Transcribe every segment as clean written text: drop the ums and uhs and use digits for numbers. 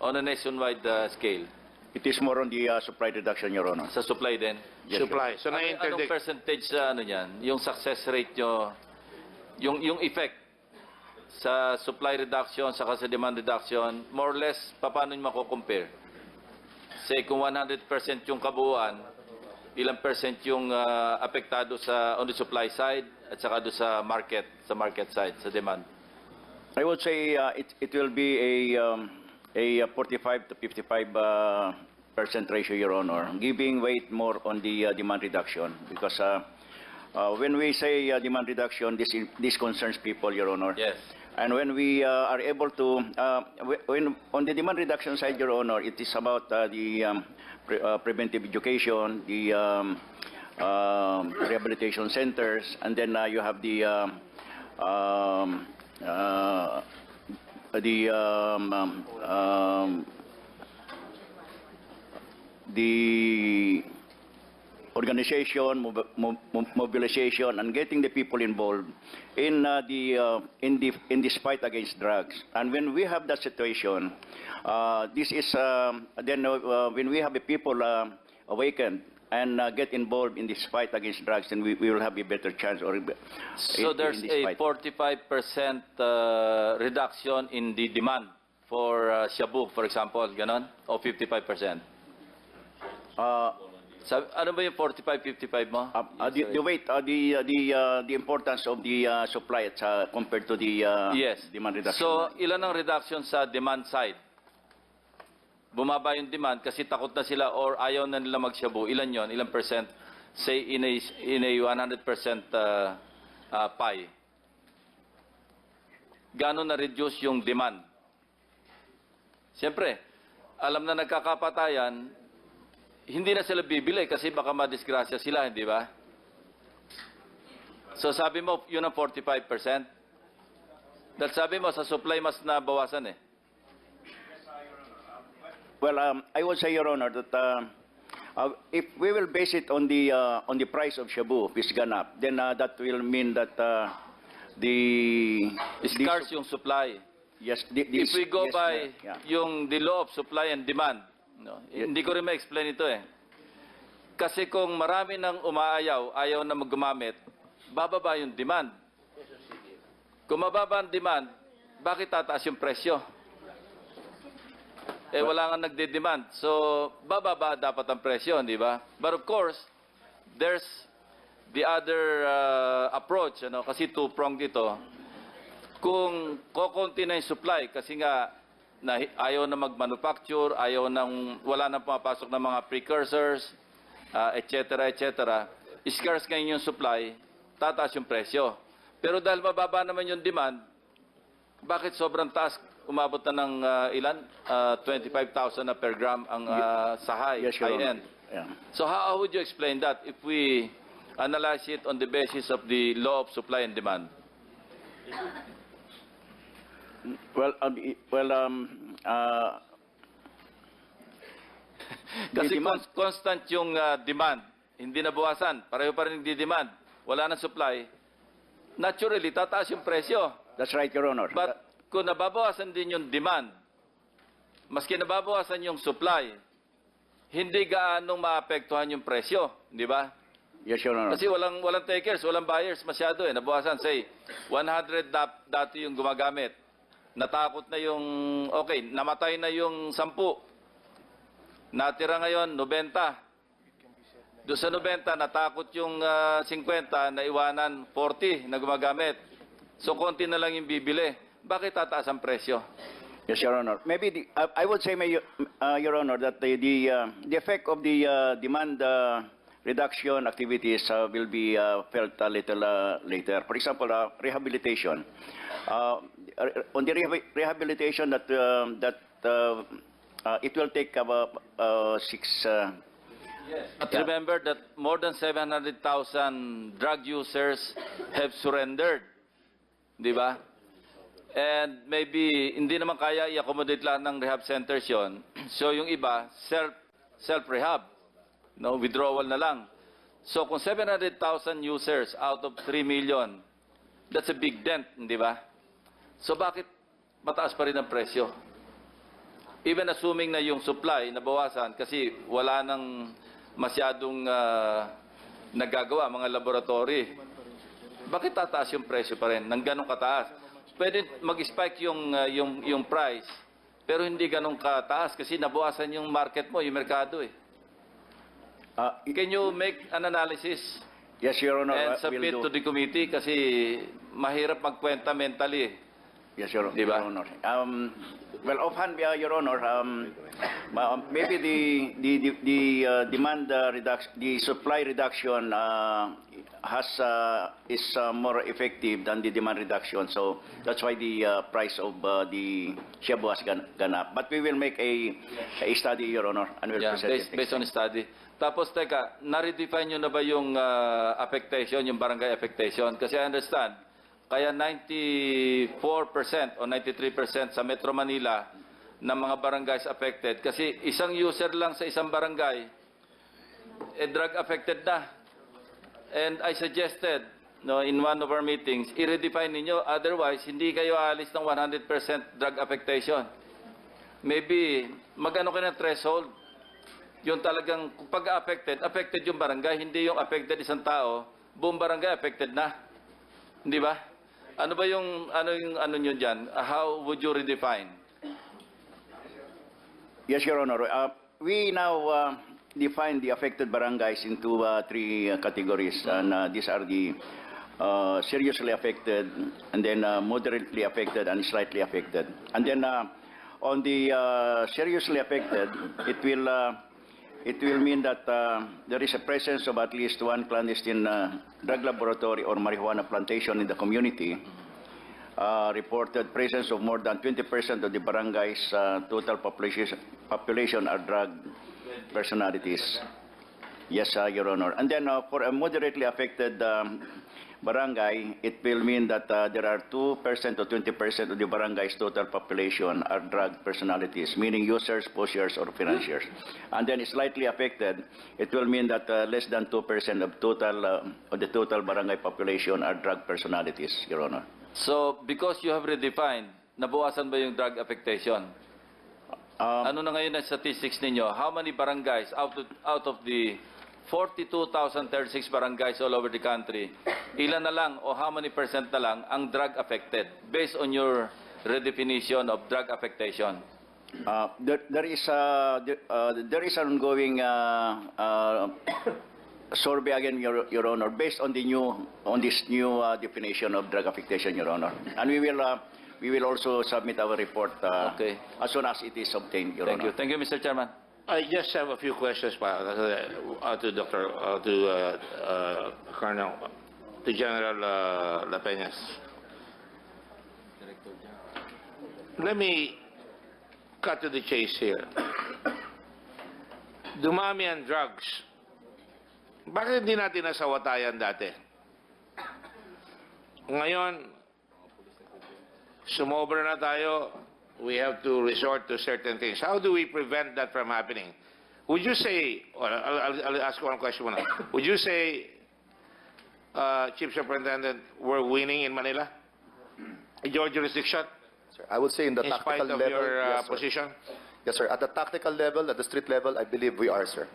on a nationwide scale? It is more on the supply reduction, Your Honor. Sa supply din? Yes, Supply. So Anong na-interdict. percentage sa ano yan? Yung success rate nyo, yung effect sa supply reduction saka sa demand reduction, more or less, paano nyo mako-compare? Say kung 100% yung kabuuan, ilang percent yung apektado sa on the supply side at saka do sa market side, sa demand? I would say it will be a 45 to 55% ratio, Your Honor, giving weight more on the demand reduction because when we say demand reduction, this concerns people, Your Honor. Yes. And when we are able to, when on the demand reduction side, Your Honor, it is about the preventive education, the rehabilitation centers, and then you have the organization, mobilization, and getting the people involved in this fight against drugs. And when we have that situation, this is then when we have the people awakened and get involved in this fight against drugs, then we will have a better chance. So there's a 45% reduction in the demand for shabu, for example, ganon? O 55%? Ano ba yung 45-55 mo? The weight, the importance of the supply compared to the Yes. demand reduction. So, ilan ang reduction sa demand side? Bumaba yung demand kasi takot na sila or ayaw na nila magshabu. Ilan yon? Ilang percent? Say in a 100% pie. Gano'n na-reduce yung demand? Siyempre, alam na nagkakapatayan, hindi na sila bibili kasi baka madisgrasya sila, hindi ba? So sabi mo, yun ang 45%? Dahil sabi mo, sa supply mas nabawasan eh. Well, I would say, Your Honor, that if we will base it on the price of shabu, if it's gone up, then that will mean that Scarce yung supply. yes, If we go yes, by yeah. yung the law of supply and demand, no, hindi ko rin ma-explain ito eh. Kasi kung marami nang umaayaw, ayaw na maggumamit, bababa yung demand. Kung mababa ang demand, bakit tataas yung presyo? Eh wala nga nagde-demand. So, bababa dapat ang presyo, di ba? But of course, there's the other approach, ano, kasi two-pronged ito. Kung kokonti na yung supply, kasi nga ayaw na mag-manufacture, wala nang pumapasok ng mga precursors, etc., etc. Scarce ngayon yung supply, tataas yung presyo. Pero dahil mababa naman yung demand, bakit sobrang taas? Umabot na ng ilan? 25,000 na per gram ang sa Yes, Your Honor. high-end. Yeah. So how would you explain that if we analyze it on the basis of the law of supply and demand? Well, Kasi demand- constant yung demand, hindi nabawasan, pareho pa rin nagdi-demand, wala nang supply, naturally, tataas yung presyo. that's right, Your Honor. But kung nababawasan din yung demand, maski nababawasan yung supply, hindi gaanong maapektuhan yung presyo, di ba? Yes, Your Honor. Kasi walang takers, walang buyers masyado eh. Nabawasan, say, 100 dati yung gumagamit. Natakot na yung, okay, namatay na yung 10. Natira ngayon, 90. Doon sa 90, natakot yung 50, naiwanan 40 na gumagamit. So, konti na lang yung bibili. Bakit tataas ang presyo? Yes, Your Honor. Maybe I would say, Your Honor, that the effect of the demand reduction activities will be felt a little later. For example, rehabilitation. On the rehabilitation, that it will take about 6. But remember that more than 700,000 drug users have surrendered. Di ba? And maybe hindi naman kaya i-accommodate lahat ng rehab centers yon. So yung iba, self-rehab. No, withdrawal na lang. So kung 700,000 users out of 3 million, that's a big dent, di ba? So bakit mataas pa rin ang presyo? even assuming na yung supply nabawasan kasi wala nang masyadong nagagawa mga laboratory, bakit tataas yung presyo pa rin ng ganong kataas? Pwede mag-spike yung price, pero hindi ganong kataas kasi nabawasan yung market mo, yung merkado eh. Can you make an analysis Yes, Your Honor. and We'll submit do. to the committee kasi mahirap magkwenta mentally eh. Yes, Your, Di ba? Your Honor. Well, offhand, Your Honor, maybe the demand reduction, the supply reduction is more effective than the demand reduction. So that's why the price of the shabu has gone up. But we will make a study, Your Honor, and we'll Yeah, present it. based on study. Tapos teka, na-redefine nyo na ba yung affectation, yung barangay affectation? Kasi I understand, kaya 94% o 93% sa Metro Manila ng mga barangays affected. Kasi isang user lang sa isang barangay, drug affected na. And I suggested in one of our meetings, i-redefine ninyo, otherwise hindi kayo aalis ng 100% drug affectation. Maybe, magano kayo ng threshold? Yung talagang pag affected yung barangay, hindi yung affected isang tao, buong barangay affected na. Hindi ba? Ano ba yung ano nyo dyan? How would you redefine? Yes, Your Honor. We now define the affected barangays into three categories, and these are the seriously affected, and then moderately affected, and slightly affected. And then on the seriously affected, it will mean that there is a presence of at least one clandestine drug laboratory or marijuana plantation in the community. Reported presence of more than 20% of the barangay's total population are drug personalities. Yes, Your Honor. And then for a moderately affected barangay, it will mean that there are 2% or 20% of the barangay's total population are drug personalities, meaning users, pushers, or financiers. And then slightly affected, it will mean that less than 2% of the total barangay population are drug personalities, Your Honor. So, because you have redefined, nabawasan ba yung drug affectation? Ano na ngayon ang statistics ninyo? How many barangays out of the 42,036 barangays all over the country, ilan na lang o how many percent na lang ang drug affected based on your redefinition of drug affectation? There is an ongoing survey again, Your Honor, based on this new definition of drug affectation, Your Honor, and we will also submit our report Okay. as soon as it is obtained, Your Thank Honor. you. Thank you, Mr. Chairman. I just have a few questions to General La Peñas. Let me cut to the chase here. Dumami ang drugs. Bakit hindi natin nasawatayan dati? Ngayon, sumobra na tayo, we have to resort to certain things. How do we prevent that from happening? Would you say, well, I'll ask one question muna. Would you say, Chief Superintendent, we're winning in Manila? In your jurisdiction? Sir, I would say in the In tactical spite of level, your yes, sir. position? Yes, sir. At the tactical level, at the street level, I believe we are, sir.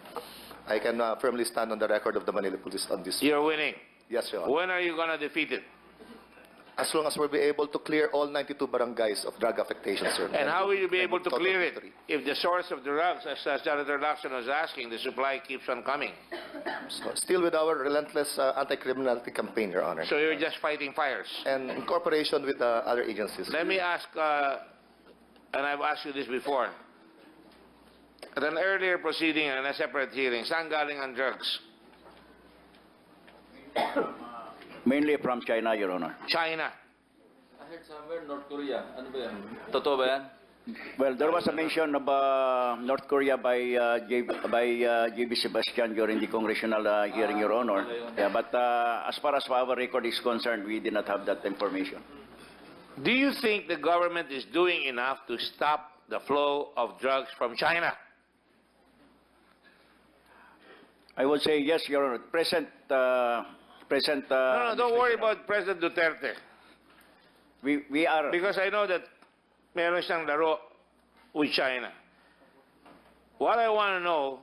I can firmly stand on the record of the Manila Police on this. You're winning. Yes, Your Honor. When are you going to defeat it? As long as we'll be able to clear all 92 barangays of drug affectation, sir. And how will you be and able to total clear it victory. if the source of the drugs, as Senator Lacson was asking, the supply keeps on coming? So, still with our relentless anti-criminality campaign, Your Honor. So you're just fighting fires. And in cooperation with other agencies. Let me ask, and I've asked you this before. At an earlier proceeding and a separate hearing, saan galing ang drugs? Mainly from China, Your Honor. China. I heard somewhere North Korea. Ano ba yan? Totoo ba yan? Well, there was a mention of North Korea by JB Sebastian during the congressional hearing, Your Honor. Yeah, but as far as our record is concerned, we did not have that information. Do you think the government is doing enough to stop the flow of drugs from China? I would say yes, Your Honor. No, don't worry about President Duterte. We are. Because I know that meron siyang laro with China. What I want to know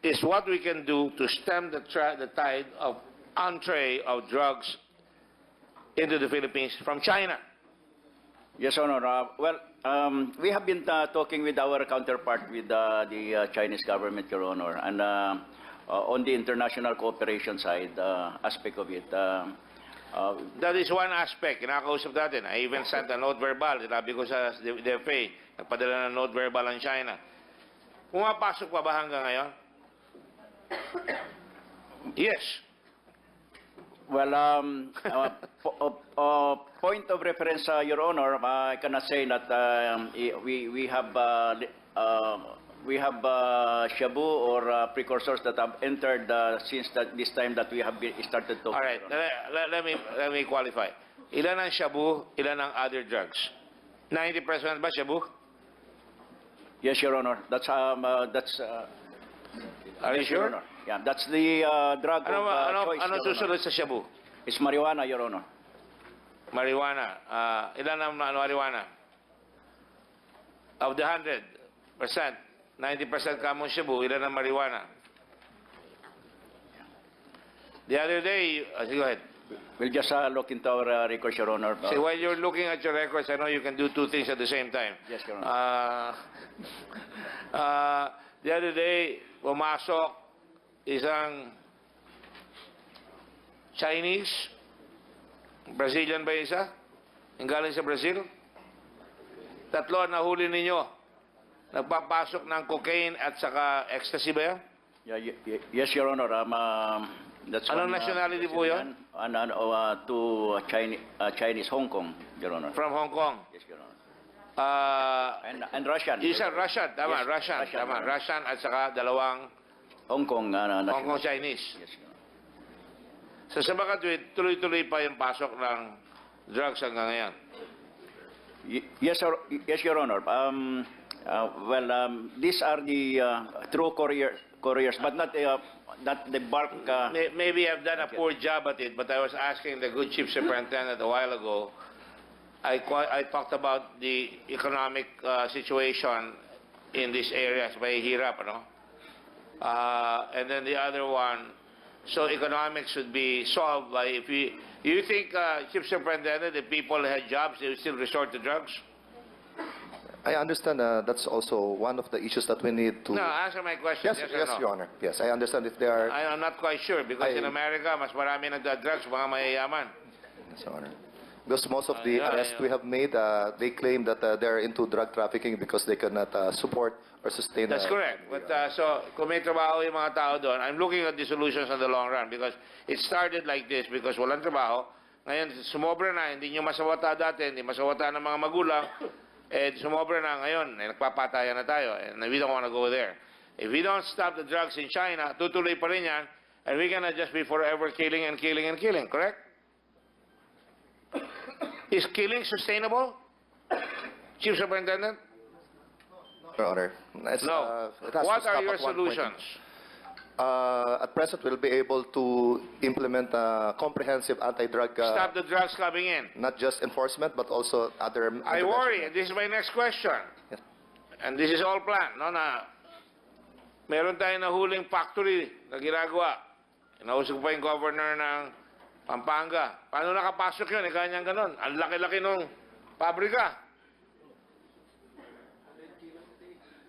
is what we can do to stem the tide of entree of drugs into the Philippines from China. Yes, Your Honor. We have been talking with our counterpart with the Chinese government, Your Honor, and on the international cooperation side aspect of it. That is one aspect. Kinakausap natin. I even sent a note verbal. Sinabi ko sa DFA, nagpadala ng note verbal ang China. Pumapasok pa ba hanggang ngayon? Yes. Well, point of reference, Your Honor, I cannot say that we have shabu or precursors that have entered since this time that we have started talking. All right. Let me qualify. Ilan ang shabu, ilan ang other drugs? 90% ba shabu? Yes, Your Honor. That's Are you yes, Your sure? Honor. Yeah, that's the drug Ano of choice, ano Your susunod Honor. sa shabu? It's marijuana, Your Honor. Marijuana. Ilan ang marijuana? Of the 100%, 90% common shabu, ilan ang marijuana? The other day, go ahead. We'll just look into our records, Your Honor. See, while you're looking at your records, I know you can do two things at the same time. Yes, Your Honor. The other day, pumasok isang Chinese, Brazilian ba yung isa? Yung galing sa Brazil? Tatlo ang nahuli ninyo. Nagpapasok ng cocaine at saka ecstasy ba yan? Yes, Your Honor. That's Anong one, nationality po yun? To Chinese, Hong Kong, Your Honor. From Hong Kong. Yes, Your Honor. Uh, And Russian. Isa Russian, tama, Yes, Russian, Russian, tama, Your Honor. Russian at saka dalawang Hong Kong. Hong Kong Chinese. Yes, Your Honor. So sa mga tuloy-tuloy pa yung pasok ng drugs hanggang ngayon. Yes, Your Honor. These are the true couriers, but not the bulk. Maybe I've done a poor job at it, but I was asking the good chief superintendent a while ago. I talked about the economic situation in these areas. Mahihirap, ano? And then the other one, so economics should be solved by if you think, chief superintendent, if people had jobs, they would still resort to drugs? I understand that's also one of the issues that we need to... No, answer my question. Yes, Yes, or yes, no? Your Honor. Yes, I understand if there are... I'm not quite sure because in I- America, mas marami nagda-drugs, mga mayayaman. Yes, Your Honor. Because most of the Yeah, arrests yeah. we have made, they claim that they're into drug trafficking because they cannot support or sustain... That's correct. But so, kung may trabaho yung mga tao doon, I'm looking at the solutions in the long run because it started like this because walang trabaho. Ngayon, sumobra na, hindi nyo masawata dati, hindi masawata ng mga magulang, sumobra na ngayon, nagpapatayan na tayo, and we don't want to go there. If we don't stop the drugs in China, tutuloy pa rin yan, and we're gonna just be forever killing and killing and killing, correct? Is killing sustainable? Chief Superintendent? Your Honor. No. It has to What stop are your at one point. solutions? At present, we'll be able to implement a comprehensive anti-drug, Stop the drugs coming in. not just enforcement, but also other... I worry, and this is my next question. Yes. And this is all planned, no, na meron tayong nahuling factory na ginagawa. Inausap pa yung governor ng Pampanga. Paano nakapasok yun? Ganyan ganon. Ang laki-laki nung pabrika.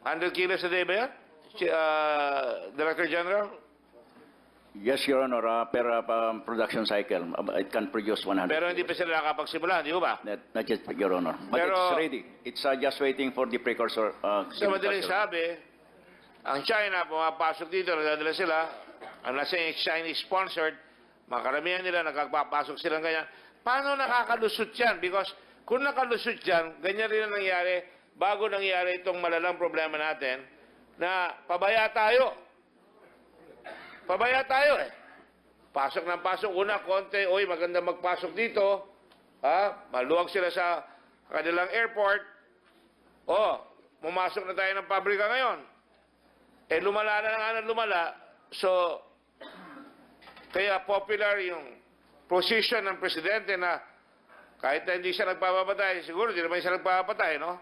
100 kilos a day ba yan? Director General? Yes, Your Honor. Per production cycle, it can produce 100. Pero hindi pa sila nakapagsimula, di ba? Not yet, Your Honor. But Pero- it's ready. It's just waiting for the precursor. Sa madaling sabi, ang China, pumapasok dito, nadadala sila, ang nasa Chinese-sponsored, makaramihan nila, nagpapasok silang ganyan. Paano nakakalusot yan? Because kung nakalusot yan, ganyan rin ang nangyari, bago nangyari itong malalang problema natin, na pabaya tayo. Pabaya tayo eh. Pasok ng pasok, una, konti, oy, maganda magpasok dito, maluwag sila sa kanilang airport, pumasok na tayo ng pabrika ngayon. Lumala na nga ng lumala. So, kaya popular yung position ng presidente na Kahit na hindi siya nagpapatay, siguro hindi naman siya nagpapatay, no?